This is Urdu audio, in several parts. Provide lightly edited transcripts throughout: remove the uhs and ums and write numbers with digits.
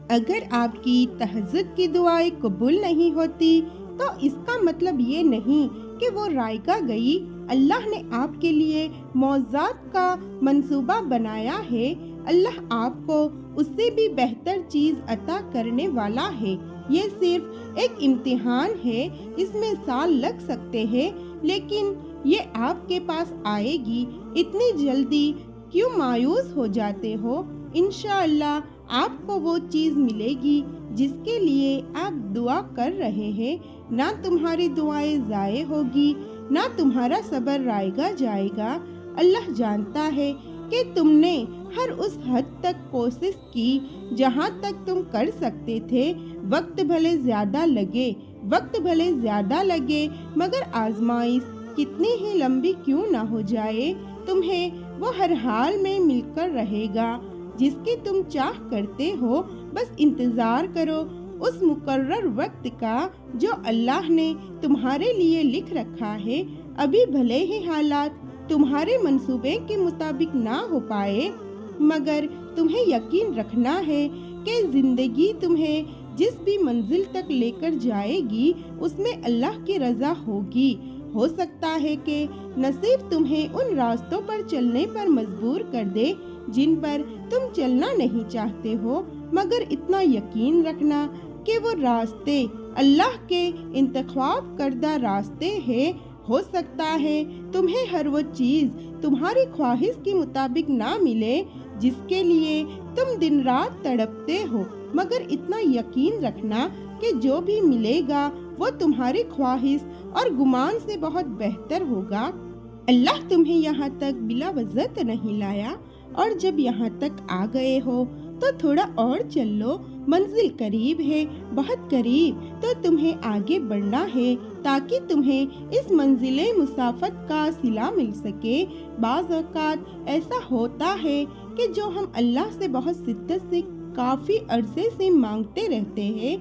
اگر آپ کی تہجد کی دعائیں قبول نہیں ہوتی تو اس کا مطلب یہ نہیں کہ وہ رائگاں گئی۔ اللہ نے آپ کے لیے معجزات کا منصوبہ بنایا ہے۔ اللہ آپ کو اس سے بھی بہتر چیز عطا کرنے والا ہے۔ یہ صرف ایک امتحان ہے، اس میں سال لگ سکتے ہیں لیکن یہ آپ کے پاس آئے گی۔ اتنی جلدی کیوں مایوس ہو جاتے ہو؟ انشاءاللہ آپ کو وہ چیز ملے گی جس کے لیے آپ دعا کر رہے ہیں۔ نہ تمہاری دعائیں ضائع ہوگی، نہ تمہارا صبر رائگاں جائے گا۔ اللہ جانتا ہے کہ تم نے ہر اس حد تک کوشش کی جہاں تک تم کر سکتے تھے۔ وقت بھلے زیادہ لگے مگر آزمائش کتنی ہی لمبی کیوں نہ ہو جائے، تمہیں وہ ہر حال میں مل کر رہے گا جس کی تم چاہ کرتے ہو۔ بس انتظار کرو اس مقرر وقت کا جو اللہ نے تمہارے لیے لکھ رکھا ہے۔ ابھی بھلے ہی حالات تمہارے منصوبے کے مطابق نہ ہو پائے مگر تمہیں یقین رکھنا ہے کہ زندگی تمہیں جس بھی منزل تک لے کر جائے گی اس میں اللہ کی رضا ہوگی۔ ہو سکتا ہے کہ نصیب تمہیں ان راستوں پر چلنے پر مجبور کر دے جن پر تم چلنا نہیں چاہتے ہو، مگر اتنا یقین رکھنا کہ وہ راستے اللہ کے انتخاب کردہ راستے ہیں۔ ہو سکتا ہے تمہیں ہر وہ چیز تمہاری خواہش کے مطابق نہ ملے جس کے لیے تم دن رات تڑپتے ہو، مگر اتنا یقین رکھنا کہ جو بھی ملے گا وہ تمہاری خواہش اور گمان سے بہت بہتر ہوگا۔ اللہ تمہیں یہاں تک بلا وجہ نہیں لایا، اور جب یہاں تک آ گئے ہو تو تھوڑا اور چل لو۔ منزل قریب ہے، بہت قریب، تو تمہیں آگے بڑھنا ہے تاکہ تمہیں اس منزل مسافت کا صلہ مل سکے۔ بعض اوقات ایسا ہوتا ہے کہ جو ہم اللہ سے بہت شدت سے کافی عرصے سے مانگتے رہتے ہیں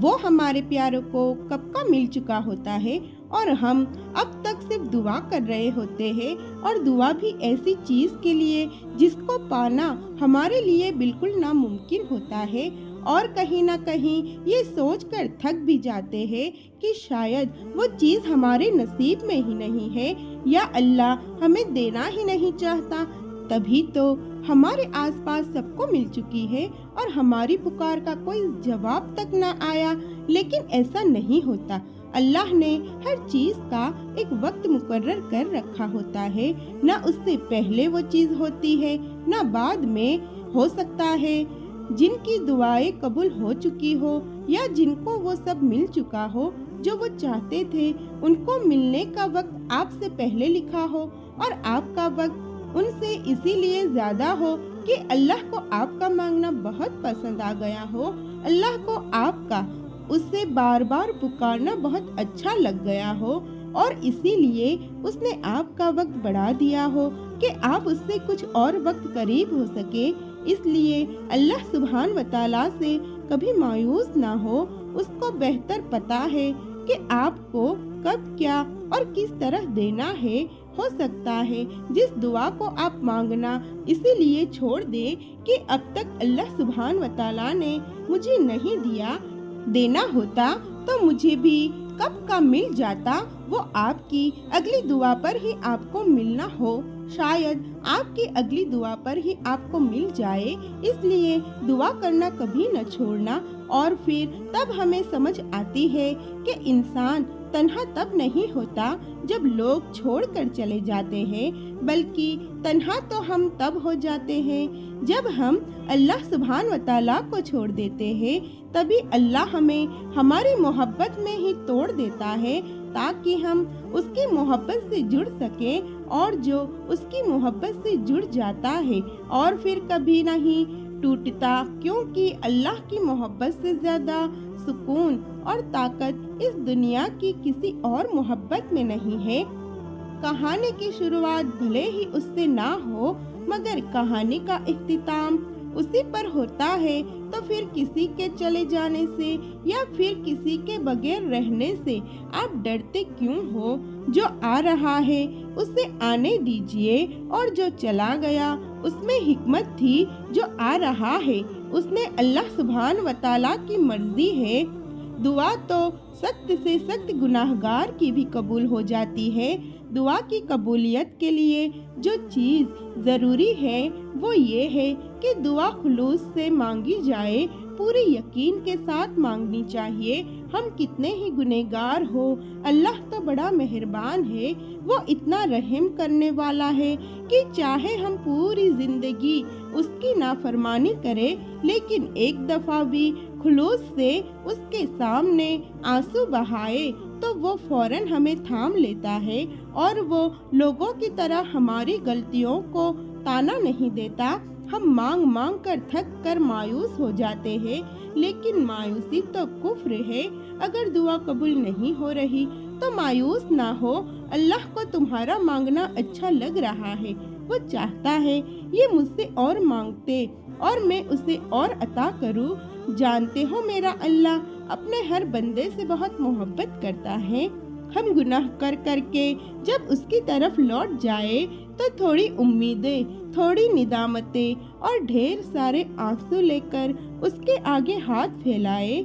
وہ ہمارے پیاروں کو کب کا مل چکا ہوتا ہے، اور ہم اب تک صرف دعا کر رہے ہوتے ہیں، اور دعا بھی ایسی چیز کے لیے جس کو پانا ہمارے لیے بالکل ناممکن ہوتا ہے، اور کہیں نہ کہیں یہ سوچ کر تھک بھی جاتے ہیں کہ شاید وہ چیز ہمارے نصیب میں ہی نہیں ہے، یا اللہ ہمیں دینا ہی نہیں چاہتا۔ تبھی تو ہمارے آس پاس سب کو مل چکی ہے اور ہماری پکار کا کوئی جواب تک نہ آیا، لیکن ایسا نہیں ہوتا۔ اللہ نے ہر چیز کا ایک وقت مقرر کر رکھا ہوتا ہے، نہ اس سے پہلے وہ چیز ہوتی ہے نہ بعد میں۔ ہو سکتا ہے جن کی دعائیں قبول ہو چکی ہو یا جن کو وہ سب مل چکا ہو جو وہ چاہتے تھے، ان کو ملنے کا وقت آپ سے پہلے لکھا ہو، اور آپ کا وقت ان سے اسی لیے زیادہ ہو کہ اللہ کو آپ کا مانگنا بہت پسند آ گیا ہو، اللہ کو آپ کا اس سے بار بار پکارنا بہت اچھا لگ گیا ہو، اور اسی لیے اس نے آپ کا وقت بڑھا دیا ہو کہ آپ اس سے کچھ اور وقت قریب ہو سکے۔ اس لیے اللہ سبحانہ و تعالیٰ سے کبھی مایوس نہ ہو، اس کو بہتر پتا ہے کہ آپ کو کب کیا اور کس طرح دینا ہے۔ ہو سکتا ہے جس دعا کو آپ مانگنا اسی لیے چھوڑ دے کہ اب تک اللہ سبحانہ و تعالیٰ نے مجھے نہیں دینا ہوتا تو مجھے بھی کب کا مل جاتا، وہ آپ کی اگلی دعا پر ہی آپ کو ملنا ہو، شاید آپ کی اگلی دعا پر ہی آپ کو مل جائے۔ اس لیے دعا کرنا کبھی نہ چھوڑنا، اور پھر تب ہمیں سمجھ آتی ہے کہ انسان تنہا تب نہیں ہوتا جب لوگ چھوڑ کر چلے جاتے ہیں، بلکہ تنہا تو ہم تب ہو جاتے ہیں جب ہم اللہ سبحانہ و تعالیٰ کو چھوڑ دیتے ہیں۔ تبھی اللہ ہمیں ہماری محبت میں ہی توڑ دیتا ہے تاکہ ہم اس کی محبت سے جڑ سکیں، اور جو اس کی محبت سے جڑ جاتا ہے اور پھر کبھی نہیں ٹوٹتا، کیونکہ اللہ کی محبت سے زیادہ سکون اور طاقت اس دنیا کی کسی اور محبت میں نہیں ہے۔ کہانی کی شروعات بھلے ہی اس سے نہ ہو مگر کہانی کا اختتام اسی پر ہوتا ہے، تو پھر کسی کے چلے جانے سے یا پھر کسی کے بغیر رہنے سے آپ ڈرتے کیوں ہو؟ جو آ رہا ہے اسے آنے دیجیے، اور جو چلا گیا اس میں حکمت تھی۔ جو آ رہا ہے اس نے اللہ سبحان و تعالیٰ کی مرضی ہے۔ دعا تو سخت سے سخت گناہگار کی بھی قبول ہو جاتی ہے۔ دعا کی قبولیت کے لیے جو چیز ضروری ہے وہ یہ ہے کہ دعا خلوص سے مانگی جائے، پورے یقین کے ساتھ مانگنی چاہیے۔ ہم کتنے ہی گنہگار ہو، اللہ تو بڑا مہربان ہے، وہ اتنا رحم کرنے والا ہے کہ چاہے ہم پوری زندگی اس کی نافرمانی کرے، لیکن ایک دفعہ بھی خلوص سے اس کے سامنے آنسو بہائے تو وہ فوراً ہمیں تھام لیتا ہے، اور وہ لوگوں کی طرح ہماری غلطیوں کو تانا نہیں دیتا۔ ہم مانگ مانگ کر تھک کر مایوس ہو جاتے ہیں، لیکن مایوسی تو کفر ہے۔ اگر دعا قبول نہیں ہو رہی تو مایوس نہ ہو، اللہ کو تمہارا مانگنا اچھا لگ رہا ہے، وہ چاہتا ہے یہ مجھ سے اور مانگتے اور میں اسے اور عطا کروں۔ جانتے ہو میرا اللہ اپنے ہر بندے سے بہت محبت کرتا ہے۔ ہم گناہ کر کر کے جب اس کی طرف لوٹ جائے تو تھوڑی امیدیں، تھوڑی ندامتیں اور ڈھیر سارے آنسو لے کر اس کے آگے ہاتھ پھیلائے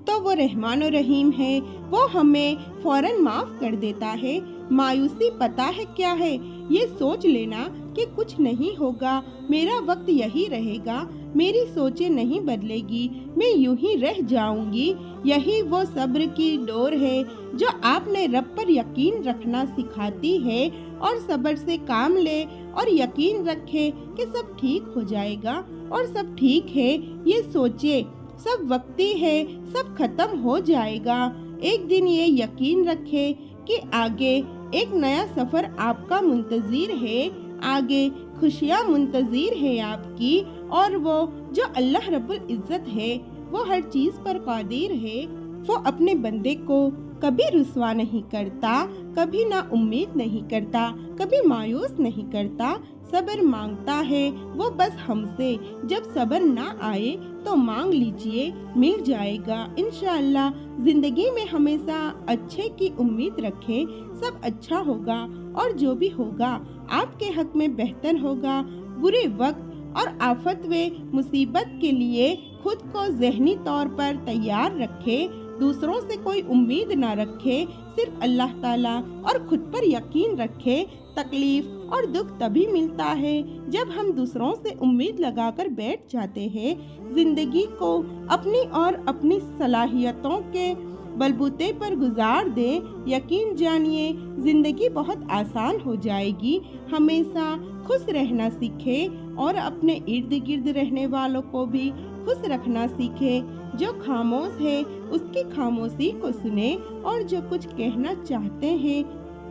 تو وہ رحمان و رحیم ہے، وہ ہمیں فوراً معاف کر دیتا ہے۔ مایوسی پتہ ہے کیا ہے؟ یہ سوچ لینا کہ کچھ نہیں ہوگا، میرا وقت یہی رہے گا، میری سوچیں نہیں بدلے گی، میں یوں ہی رہ جاؤں گی۔ یہی وہ صبر کی ڈور ہے جو آپ نے رب پر یقین رکھنا سکھاتی ہے، اور صبر سے کام لے اور یقین رکھے کہ سب ٹھیک ہو جائے گا، اور سب ٹھیک ہے یہ سوچے سب وقتی ہے، سب ختم ہو جائے گا۔ ایک دن یہ یقین رکھے کہ آگے ایک نیا سفر آپ کا منتظر ہے، آگے خوشیاں منتظر ہے آپ کی، اور وہ جو اللہ رب العزت ہے وہ ہر چیز پر قادر ہے۔ وہ اپنے بندے کو کبھی رسوا نہیں کرتا، کبھی نا امید نہیں کرتا، کبھی مایوس نہیں کرتا۔ صبر مانگتا ہے وہ بس ہم سے، جب صبر نہ آئے تو مانگ لیجئے، مل جائے گا انشاءاللہ۔ زندگی میں ہمیشہ اچھے کی امید رکھیں، سب اچھا ہوگا، اور جو بھی ہوگا آپ کے حق میں بہتر ہوگا۔ برے وقت اور آفت و مصیبت کے لیے خود کو ذہنی طور پر تیار رکھے، دوسروں سے کوئی امید نہ رکھے، صرف اللہ تعالیٰ اور خود پر یقین رکھے۔ تکلیف اور دکھ تبھی ملتا ہے جب ہم دوسروں سے امید لگا کر بیٹھ جاتے ہیں۔ زندگی کو اپنی اور اپنی صلاحیتوں کے بلبوتے پر گزار دیں، یقین جانیے زندگی بہت آسان ہو جائے گی۔ ہمیشہ خوش رہنا سیکھے اور اپنے ارد گرد رہنے والوں کو بھی خوش رکھنا سیکھے۔ جو خاموش ہے اس کی خاموشی کو سنیں، اور جو کچھ کہنا چاہتے ہیں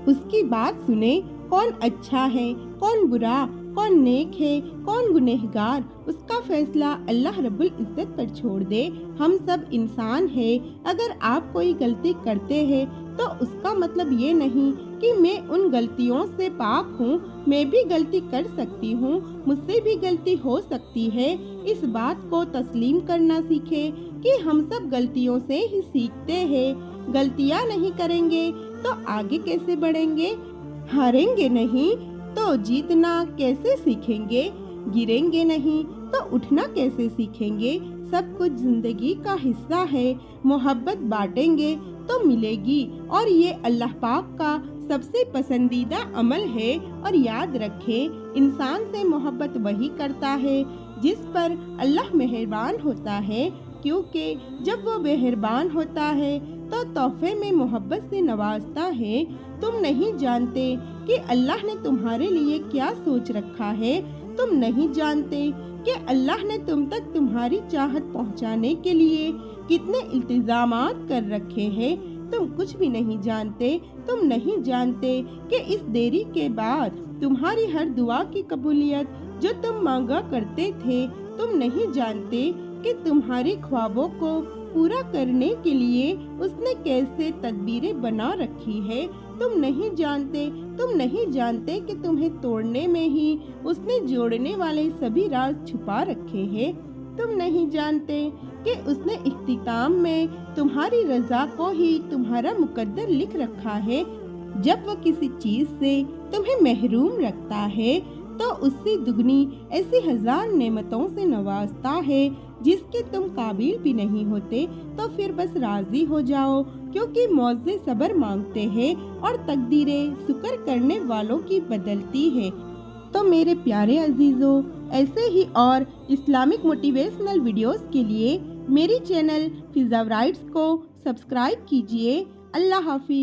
اس کی بات سنیں۔ کون اچھا ہے، کون برا، کون نیک ہے، کون گنہگار، اس کا فیصلہ اللہ رب العزت پر چھوڑ دے۔ ہم سب انسان ہیں، اگر آپ کوئی غلطی کرتے ہیں تو اس کا مطلب یہ نہیں کہ میں ان غلطیوں سے پاک ہوں، میں بھی غلطی کر سکتی ہوں، مجھ سے بھی غلطی ہو سکتی ہے۔ اس بات کو تسلیم کرنا سیکھیں کہ ہم سب غلطیوں سے ہی سیکھتے ہیں۔ غلطیاں نہیں کریں گے تو آگے کیسے بڑھیں گے؟ ہاریں گے نہیں تو جیتنا کیسے سیکھیں گے؟ گریں گے نہیں تو اٹھنا کیسے سیکھیں گے؟ سب کچھ زندگی کا حصہ ہے، محبت بانٹیں گے تو ملے گی، اور یہ اللہ پاک کا سب سے پسندیدہ عمل ہے۔ اور یاد رکھیں انسان سے محبت وہی کرتا ہے جس پر اللہ مہربان ہوتا ہے، کیونکہ جب وہ مہربان ہوتا ہے تو تحفے میں محبت سے نوازتا ہے۔ تم نہیں جانتے کہ اللہ نے تمہارے لیے کیا سوچ رکھا ہے، تم نہیں جانتے کہ اللہ نے تم تک تمہاری چاہت پہنچانے کے لیے کتنے التزامات کر رکھے ہیں۔ تم کچھ بھی نہیں جانتے، تم نہیں جانتے کہ اس دیری کے بعد تمہاری ہر دعا کی قبولیت جو تم مانگا کرتے تھے، تم نہیں جانتے کہ تمہاری خوابوں کو پورا کرنے کے لیے اس نے کیسے تدبیریں بنا رکھی ہے۔ تم نہیں جانتے کہ تمہیں توڑنے میں ہی اس نے جوڑنے والے سبھی راز چھپا رکھے ہیں۔ تم نہیں جانتے کہ اس نے اختتام میں تمہاری رضا کو ہی تمہارا مقدر لکھ رکھا ہے۔ جب وہ کسی چیز سے تمہیں محروم رکھتا ہے تو اس سے دگنی ایسی ہزار نعمتوں سے نوازتا ہے جس کے تم قابل بھی نہیں ہوتے تو پھر بس راضی ہو جاؤ، کیونکہ معجزے صبر مانگتے ہیں اور تقدیریں شکر کرنے والوں کی بدلتی ہے۔ تو میرے پیارے عزیزوں، ایسے ہی اور اسلامک موٹیویشنل ویڈیوز کے لیے میری چینل فضا رائٹس کو سبسکرائب کیجیے۔ اللہ حافظ۔